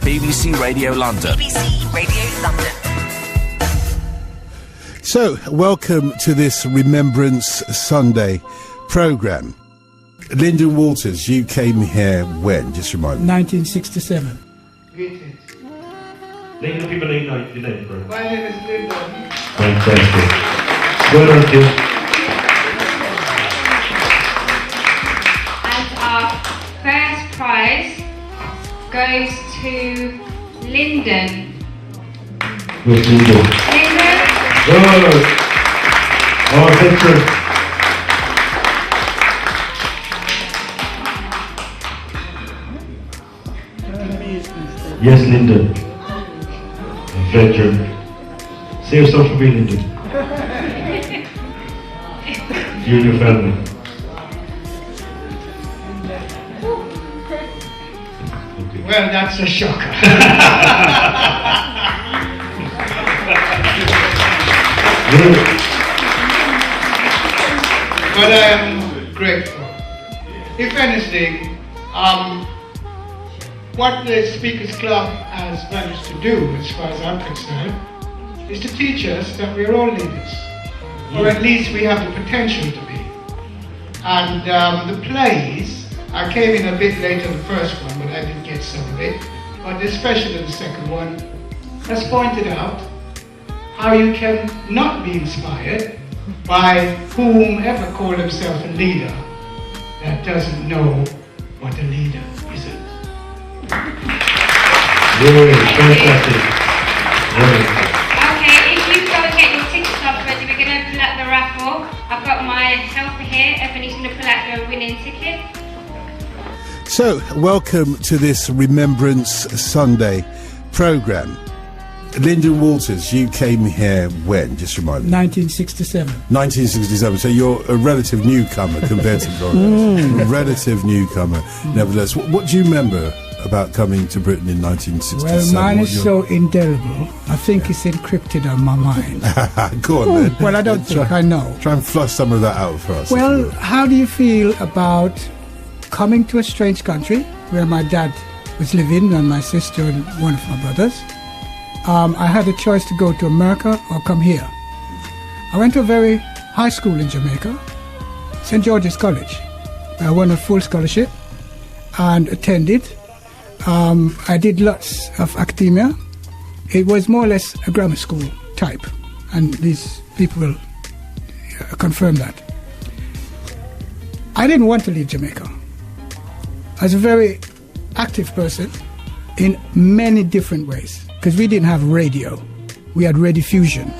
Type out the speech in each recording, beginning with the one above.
BBC Radio London. BBC Radio London. So, welcome to this Remembrance Sunday programme. Lyndon Walters, you came here when? Just remind me. 1967. Greetings. Name the people you know, your name, bro. My name is Lyndon. Fantastic. Well done, kid. And our first prize goes to Lyndon. Where's Lyndon? Lyndon? Good. Oh, veteran. Yes, Lyndon. Veteran. Say yourself for me, Lyndon. You and your family. Well, that's a shocker. But I am grateful. If anything, what the Speakers Club has managed to do, as far as I'm concerned, is to teach us that we're all leaders. Or at least we have the potential to be. And the plays, I came in a bit later the first one, but I didn't get some of it. But especially the second one has pointed out how you can not be inspired by whomever called himself a leader that doesn't know what a leader isn't. Fantastic. Okay, if you go and get your tickets up ready, we're going to pull out the raffle. I've got my helper here. Ebony's going to pull out the winning ticket. So, welcome to this Remembrance Sunday programme. Lyndon Walters, you came here when? Just remind me. 1967. 1967. So you're a relative newcomer compared to Florida. Relative newcomer, nevertheless. What do you remember about coming to Britain in 1967? Well, mine is so indelible. I think it's encrypted on my mind. Go on then. Well, I don't think I know. Try and flush some of that out for us. Well, how do you feel about coming to a strange country where my dad was living and my sister and one of my brothers? I had a choice to go to America or come here. I went to a very high school in Jamaica, St. George's College. I won a full scholarship and attended. I did lots of academia. It was more or less a grammar school type, and these people will confirm that. I didn't want to leave Jamaica. I was a very active person in many different ways, because we didn't have radio. We had rediffusion.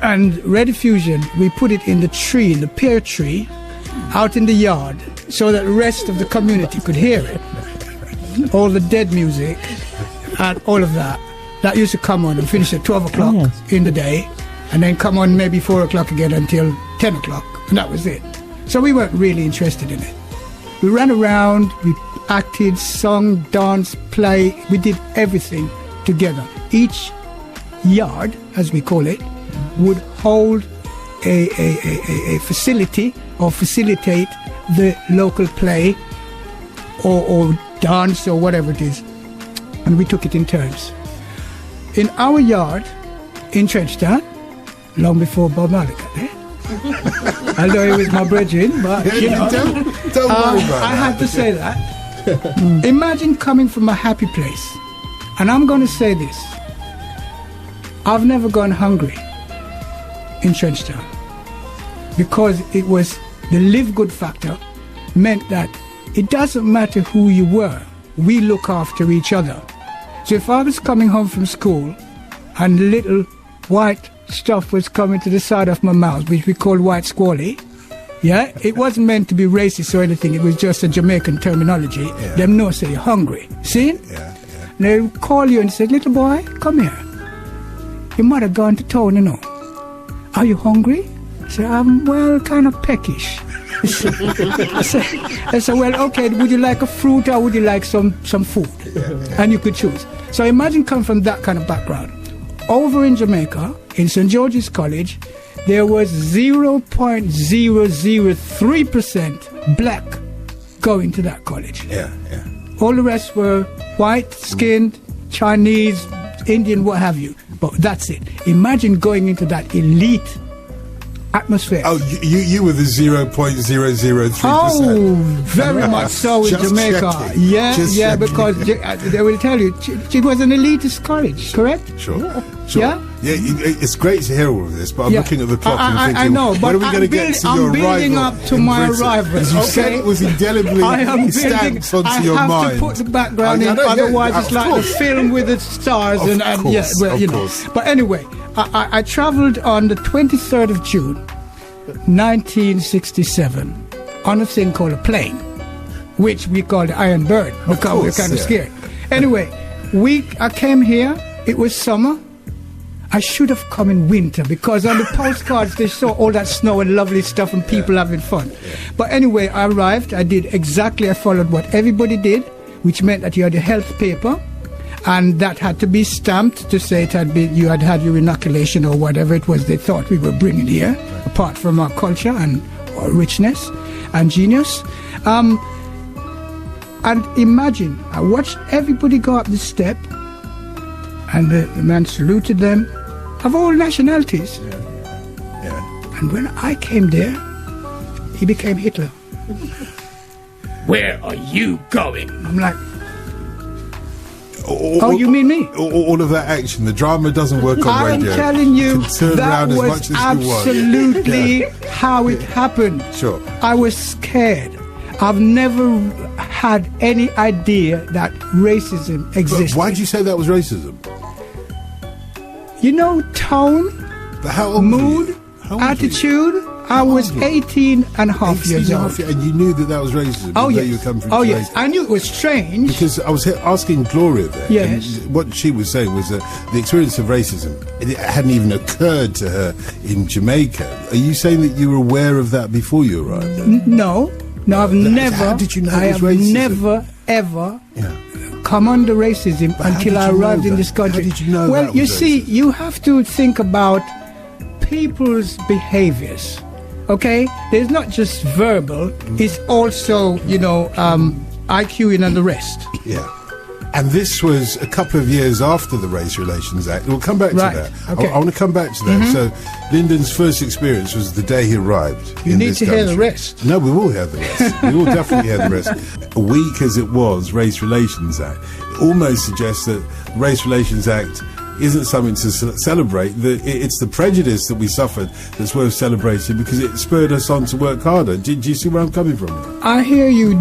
And rediffusion, we put it in the tree, in the pear tree, out in the yard, so that the rest of the community could hear it. All the dead music and all of that. That used to come on and finish at 12 o'clock in the day, and then come on maybe 4 o'clock again until 10 o'clock, and that was it. So we weren't really interested in it. We ran around, we acted, sung, danced, played, we did everything together. Each yard, as we call it, would hold a facility or facilitate the local play or dance or whatever it is, and we took it in turns. In our yard in Trenchtown, long before Bob Marley got there, although he was my brethren, but you know, don't worry about I had to say that. Imagine coming from a happy place, and I'm going to say this: I've never gone hungry in Trenchtown, because it was the live good factor meant that it doesn't matter who you were, we look after each other. So if I was coming home from school and little white stuff was coming to the side of my mouth, which we call white squally, yeah, it wasn't meant to be racist or anything, it was just a Jamaican terminology. Yeah. Them know say you're hungry. See? Yeah. And they would call you and say, little boy, come here. Your mother gone to town, you know. Are you hungry? I said, I'm, well, kind of peckish. I said, well, okay, would you like a fruit or would you like some food? And you could choose. So imagine coming from that kind of background. Over in Jamaica, in St. George's College, there was 0.003% black going to that college. Yeah, yeah. All the rest were white-skinned, Chinese, Indian, what have you. But that's it. Imagine going into that elite atmosphere. Oh, you were the 0.003%. Oh, very much so in Just Jamaica. checking. Yeah, Just yeah, checking. because they will tell you, it was an elitist college, correct? Sure. Yeah? Yeah, it's great to hear all of this, but I'm Yeah. looking at the clock and thinking, I know, but when are we going to get to your I'm building arrival up to in my Britain? arrival. As you said, it was indelibly I am stamped onto I your have mind. to put the background I in, know, yeah, otherwise of it's like course. a film with the stars. Of and course, yeah, well, of you know. course. But anyway, I travelled on the 23rd of June, 1967, on a thing called a plane, which we call the Iron Bird, because we were kind of scared. Anyway, I came here, it was summer. I should have come in winter, because on the postcards they saw all that snow and lovely stuff and people having fun. But anyway, I arrived, I followed what everybody did, which meant that you had a health paper, and that had to be stamped to say you had had your inoculation or whatever it was they thought we were bringing here, apart from our culture and our richness and genius. And imagine, I watched everybody go up the step, and the man saluted them, of all nationalities. Yeah. And when I came there, he became Hitler. Where are you going? I'm like, oh, you mean me? All of that action, the drama doesn't work on radio. I'm telling you, can turn that around as was much as you want. absolutely how it happened. Sure. I was scared. I've never had any idea that racism existed. Why did you say that was racism? You know, tone, But how old mood, were you? How old were you? attitude. I was 18 and a half years old. And you knew that was racism? Oh, that yes. You were coming from Oh, Jamaica? yes. I knew it was strange. Because I was asking Gloria there. Yes. And what she was saying was that the experience of racism, it hadn't even occurred to her in Jamaica. Are you saying that you were aware of that before you arrived? No, I've never. How did you know I it was have racism? never, ever Yeah. come under racism But how until did I you know arrived in that? this country. How did you know well, that you was see, racism? you have to think about people's behaviors. Okay, there's not just verbal; it's also, IQ and the rest. Yeah. And this was a couple of years after the Race Relations Act. We'll come back Right, to that. okay. I want to come back to that. So, Lyndon's first experience was the day he arrived. You in need this to hear the country. rest. No, we will hear the rest. We will definitely hear the rest. Weak as it was, Race Relations Act, it almost suggests that the Race Relations Act isn't something to celebrate. It's the prejudice that we suffered that's worth celebrating, because it spurred us on to work harder. Do you see where I'm coming from? I hear you,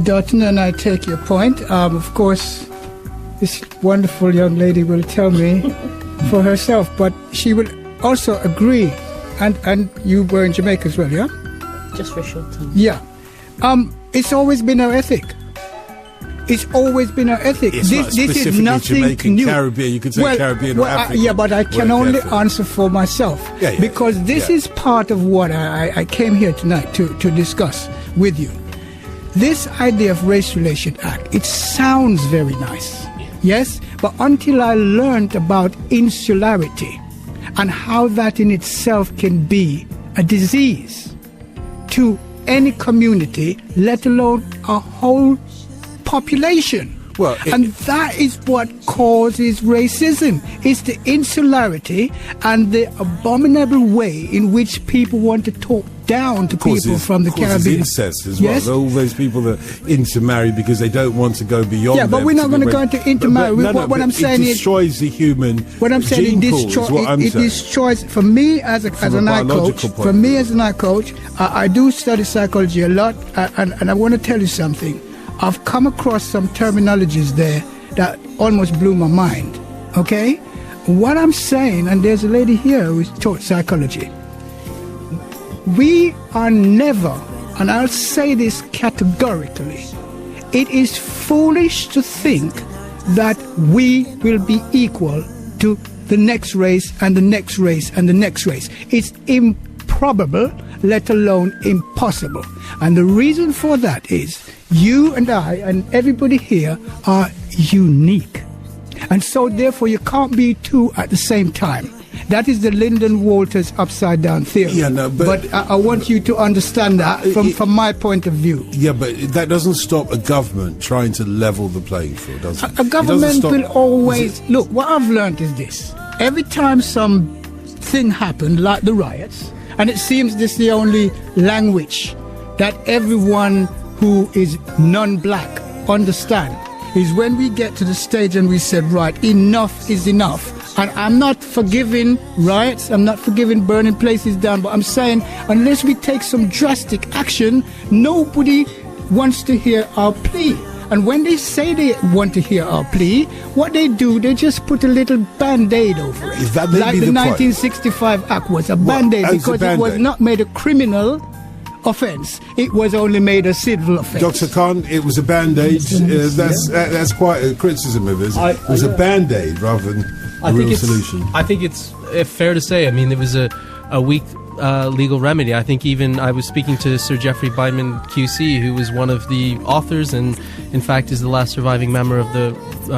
Dotun, and I take your point. Of course, this wonderful young lady will tell me for herself, but she will also agree. And you were in Jamaica as well, yeah? Just for a short time. Yeah. It's always been our ethic. It's always been our ethic. It's not this is specifically nothing Jamaican, new. Caribbean. You could say Caribbean or African. Yeah, but I can work only ethic. answer for myself. Yeah, because this is part of what I came here tonight to discuss with you. This idea of Race Relation Act, it sounds very nice. Yes, but until I learned about insularity and how that in itself can be a disease to any community, let alone a whole population. Well, and that is what causes racism. It's the insularity and the abominable way in which people want to talk down to people from the Caribbean. Incest as well. Yes. All those people that intermarry because they don't want to go beyond. Yeah, but we're not going to go into intermarry. What I'm saying is, it destroys the human. what I'm saying, gene pool is what I'm it saying. destroys. For me as an eye coach, I do study psychology a lot, and I want to tell you something. I've come across some terminologies there that almost blew my mind. Okay, what I'm saying, and there's a lady here who's taught psychology. We are never, and I'll say this categorically, it is foolish to think that we will be equal to the next race and the next race and the next race. It's improbable, let alone impossible. And the reason for that is you and I and everybody here are unique. And so therefore you can't be two at the same time. That is the Lyndon Walters upside down theory. Yeah, no, but I want you to understand that from my point of view. Yeah, but that doesn't stop a government trying to level the playing field, does it? A government will always... Look, what I've learned is this. Every time something happened, like the riots, and it seems this is the only language that everyone who is non-black understand, is when we get to the stage and we said, right, enough is enough. And I'm not forgiving riots, I'm not forgiving burning places down, but I'm saying unless we take some drastic action, nobody wants to hear our plea. And when they say they want to hear our plea, what they do, they just put a little band-aid over it. That may like be the the 1965 Act was a band-aid, as a because it Band-Aid. was not made a criminal offence. It was only made a civil offence. Dr. Khan, it was a band-aid. That's quite a criticism of it. It was a band-aid rather than a real solution. I think it's fair to say. I mean, there was a weak legal remedy. I think even I was speaking to Sir Geoffrey Beidman QC, who was one of the authors and in fact is the last surviving member of the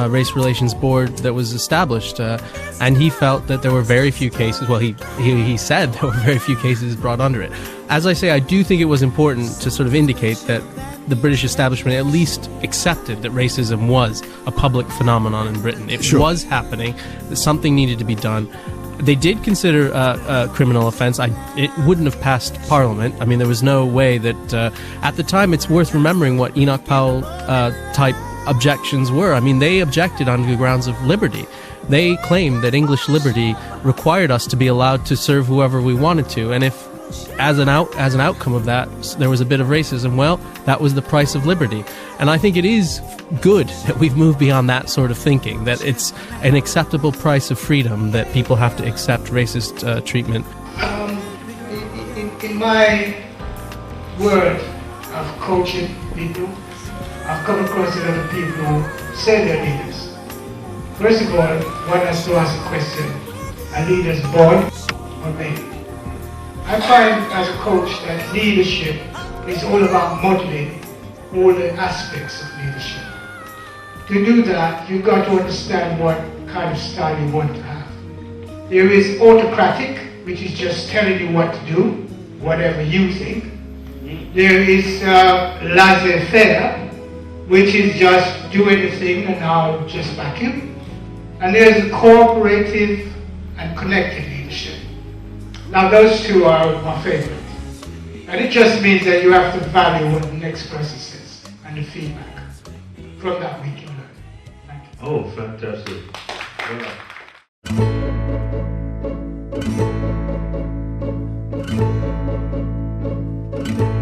Race Relations Board that was established, and he felt that there were very few cases, well he said there were very few cases brought under it. As I say, I do think it was important to sort of indicate that the British establishment at least accepted that racism was a public phenomenon in Britain. It was happening, that something needed to be done. They did consider a criminal offence. It wouldn't have passed Parliament. I mean, there was no way that... at the time, it's worth remembering what Enoch Powell type objections were. I mean, they objected on the grounds of liberty. They claimed that English liberty required us to be allowed to serve whoever we wanted to. And if, as an outcome of that, there was a bit of racism, well, that was the price of liberty. And I think it is good that we've moved beyond that sort of thinking, that it's an acceptable price of freedom that people have to accept racist treatment. In my world of coaching people, I've come across a lot of people who say they're leaders. First of all, one has to ask a question: are leaders born or made? I find as a coach that leadership is all about modeling all the aspects of leadership. To do that, you've got to understand what kind of style you want to have. There is autocratic, which is just telling you what to do, whatever you think. There is laissez-faire, which is just do anything and I'll just back you. And there's cooperative and connected leadership. Now those two are my favorite. And it just means that you have to value what the next person says and the feedback. From that we can learn. Thank you. Oh, fantastic. Wow.